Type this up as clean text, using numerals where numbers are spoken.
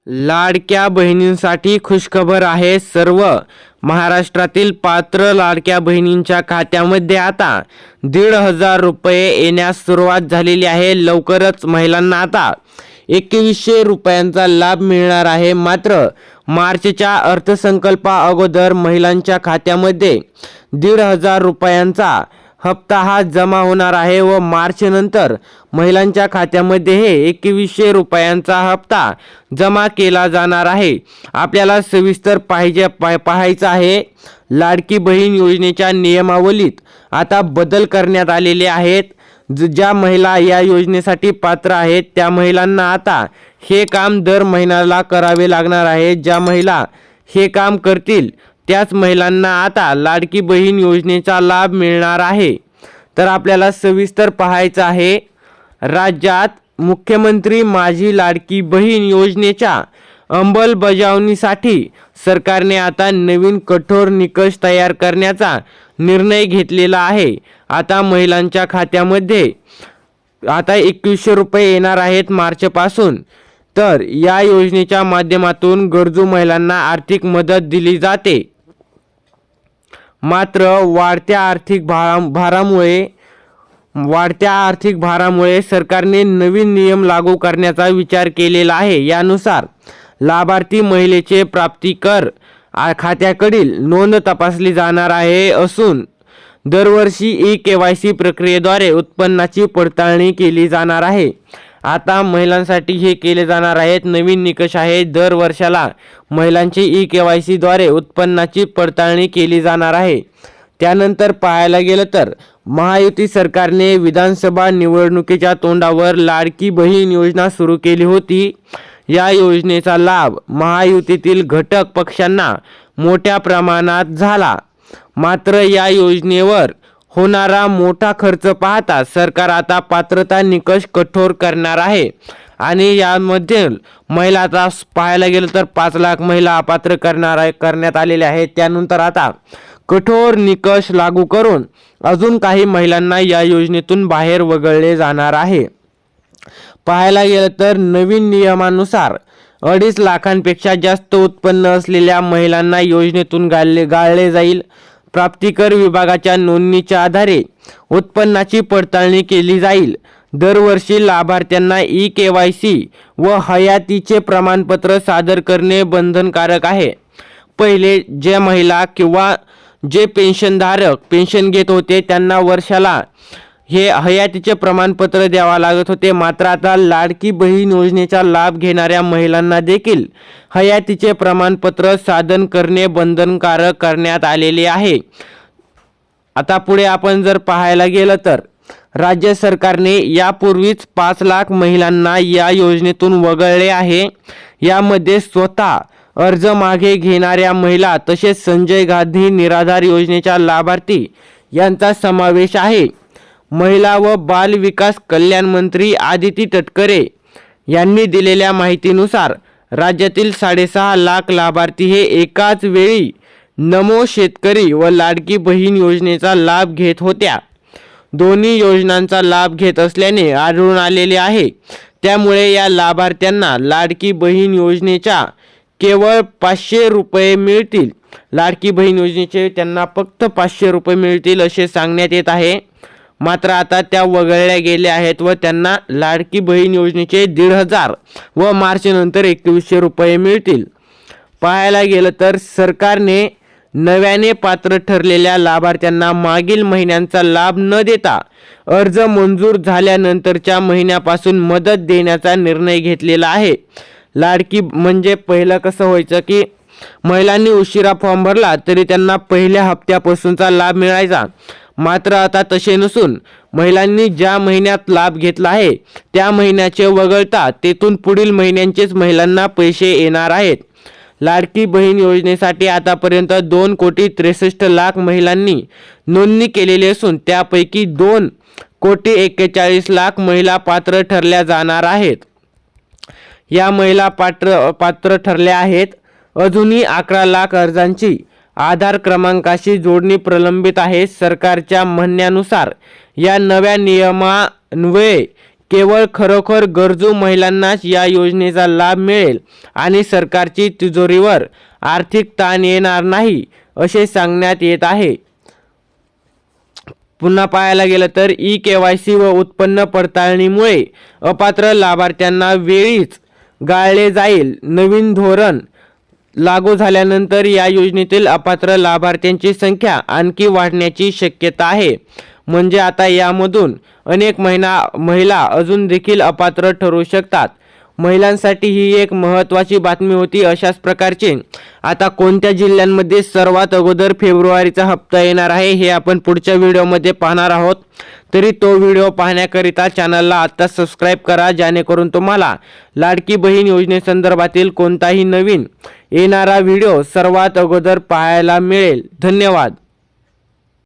लाडक्या बहिणींसाठी खुशखबर आहे। सर्व महाराष्ट्रातील पात्र लाडक्या बहिणींच्या खात्यामध्ये आता 1,500 रुपये येण्यास सुरुवात झालेली आहे। लवकरच महिलांना आता 2100 रुपयांचा लाभ मिळणार आहे। मात्र मार्चच्या अर्थसंकल्पा अगोदर महिलांच्या खात्यामध्ये 1,500 रुपयांचा हप्ता हा जमा होणार आहे व मार्च नंतर महिलांच्या खात्यामध्ये हे 2100 रुपयांचा हप्ता जमा केला जाणार आहे। आपल्याला सविस्तर पाहायचं आहे। लाडकी बहीण योजनेच्या नियमावलीत आता बदल करण्यात आलेले आहेत। ज्या महिला या योजनेसाठी पात्र आहेत त्या महिलांना आता हे काम दर महिन्याला करावे लागणार आहे। ज्या महिला हे काम करतील त्याच महिलांना आता लाडकी बहीण योजनेचा लाभ मिळणार आहे। तर आपल्याला सविस्तर पाहायचं आहे। राज्यात मुख्यमंत्री माझी लाडकी बहीण योजनेच्या अंमलबजावणीसाठी सरकारने आता नवीन कठोर निकष तयार करण्याचा निर्णय घेतलेला आहे। आता महिलांच्या खात्यामध्ये आता 2100 रुपये येणार आहेत मार्च पासून। तर या योजनेच्या माध्यमातून गरजू महिलांना आर्थिक मदत दिली जाते। मात्र वाढत्या आर्थिक भारामुळे सरकारने नवीन नियम लागू करण्याचा विचार केलेला आहे। यानुसार लाभार्थी महिलेचे प्राप्ती कर खात्याकडील नोंद तपासली जाणार आहे असून दरवर्षी ई-केवायसी प्रक्रियेद्वारे उत्पन्नाची पडताळणी केली जाणार आहे। आता महिलांसाठी हे केले जाणार आहेत। नवीन निकष आहे। दर वर्षाला महिलांची ई-केवायसी द्वारे उत्पन्नाची पडताळणी केली जाणार आहे। त्यानंतर पाहायला गेलं तर महायुती सरकारने विधानसभा निवडणुकीच्या तोंडावर लाडकी बहीण योजना सुरू केली होती। या योजनेचा लाभ महायुतीतील घटक पक्षांना मोठ्या प्रमाणात झाला। मात्र या योजनेवर होणारा मोठा खर्च पाहता सरकार आता पात्रता निकष कठोर करणार आहे आणि यामध्ये महिलाचा पाहायला गेलं तर 5 लाख महिला अपात्र करण्यात आलेल्या आहेत। त्यानंतर आता कठोर निकष लागू करून अजून काही महिलांना या योजनेतून बाहेर वगळले जाणार आहे। पाहायला गेलं तर नवीन नियमानुसार 2.5 लाखांपेक्षा जास्त उत्पन्न असलेल्या महिलांना योजनेतून गाळले जाईल। प्राप्तिकर विभागाच्या नोंदणीच्या आधारे उत्पन्नाची पडताळणी केली जाईल। दरवर्षी लाभार्थ्यांना ई-केवायसी व हयातीचे प्रमाणपत्र सादर करणे बंधनकारक आहे। पहिले जे महिला किंवा जे पेन्शनधारक पेन्शन घेत होते त्यांना वर्षाला हे हयातीचे प्रमाणपत्र द्यावा लागत होते। मात्र आता लाडकी बहीण योजनेचा लाभ घेणाऱ्या महिलांना देखील हयातीचे प्रमाणपत्र सादर करणे बंधनकारक करण्यात आलेले आहे। आता पुढे आपण जर पाहायला गेलं तर राज्य सरकारने यापूर्वीच 5 लाख महिलांना या योजनेतून वगळले आहे। यामध्ये स्वतः अर्ज मागे घेणाऱ्या महिला तसेच संजय गांधी निराधार योजनेच्या लाभार्थी यांचा समावेश आहे। महिला व बाल विकास कल्याण मंत्री आदिती तटकरे यांनी दिलेल्या माहितीनुसार राज्यातील 6.5 लाख लाभार्थी हे एकाच वेळी नमो शेतकरी व लाडकी बहीण योजनेचा लाभ घेत होत्या। दोन्ही योजनांचा लाभ घेत असल्याने आढळून आलेले आहे। त्यामुळे या लाभार्थ्यांना लाडकी बहीण योजनेच्या केवळ 500 रुपये मिळतील। लाडकी बहीण योजनेचे त्यांना फक्त 500 रुपये मिळतील असे सांगण्यात येत आहे। मात्र आता त्या वगळल्या गेल्या आहेत व त्यांना लाडकी बहीण योजनेचे 1,500 व मार्च नंतर 2100 रुपये मिळतील। पाहायला गेलं तर सरकारने नव्याने पात्र ठरलेल्या लाभार्थ्यांना मागील महिन्यांचा लाभ न देता अर्ज मंजूर झाल्यानंतरच्या महिन्यापासून मदत देण्याचा निर्णय घेतलेला आहे। लाडकी म्हणजे पहिलं कसं व्हायचं की महिलांनी उशिरा फॉर्म भरला तरी त्यांना पहिल्या हप्त्यापासूनचा लाभ मिळायचा। मात्र आता तसे नसून महिलांनी ज्या महिन्यात लाभ घेतला आहे त्या महिन्याचे वगळता तेथून पुढील महिन्यांचेच महिलांना पैसे येणार आहेत। लाडकी बहीण योजनेसाठी आतापर्यंत 2,63,00,000 महिलांनी नोंदणी केलेली असून त्यापैकी 2,41,40,00,000 महिला पात्र ठरल्या जाणार आहेत। या महिला पात्र ठरल्या आहेत। अजूनही 11 लाख अर्जांची आधार क्रमांकाशी जोडणी प्रलंबित आहे। सरकारच्या म्हणण्यानुसार या नव्या नियमान्वये केवळ खरोखर गरजू महिलांनाच या योजनेचा लाभ मिळेल आणि सरकारची तिजोरीवर आर्थिक ताण येणार नाही असे सांगण्यात येत आहे। पुन्हा पाहायला गेलं तर ई-केवायसी व उत्पन्न पडताळणीमुळे अपात्र लाभार्थ्यांना वेळीच गाळले जाईल। नवीन धोरण लागू झाल्यानंतर या योजनेतील अपात्र लाभार्थ्यांची संख्या आणखी वाढण्याची शक्यता आहे। म्हणजे आता यामधून अनेक महिला अजून देखील अपात्र ठरू शकतात। महिलांसाठी ही एक महत्त्वाची बातमी होती। अशाच प्रकारचे आता कोणत्या जिल्ह्यांमध्ये सर्वात अगोदर फेब्रुवारीचा हप्ता येणार आहे हे आपण पुढच्या व्हिडिओमध्ये पाहणार आहोत। तरी तो व्हिडिओ पाहण्याकरिता चॅनलला आता सबस्क्राईब करा, जेणेकरून तुम्हाला लाडकी बहीण योजनेसंदर्भातील कोणताही नवीन येणारा व्हिडिओ सर्वात अगोदर पाहायला मिळेल। धन्यवाद।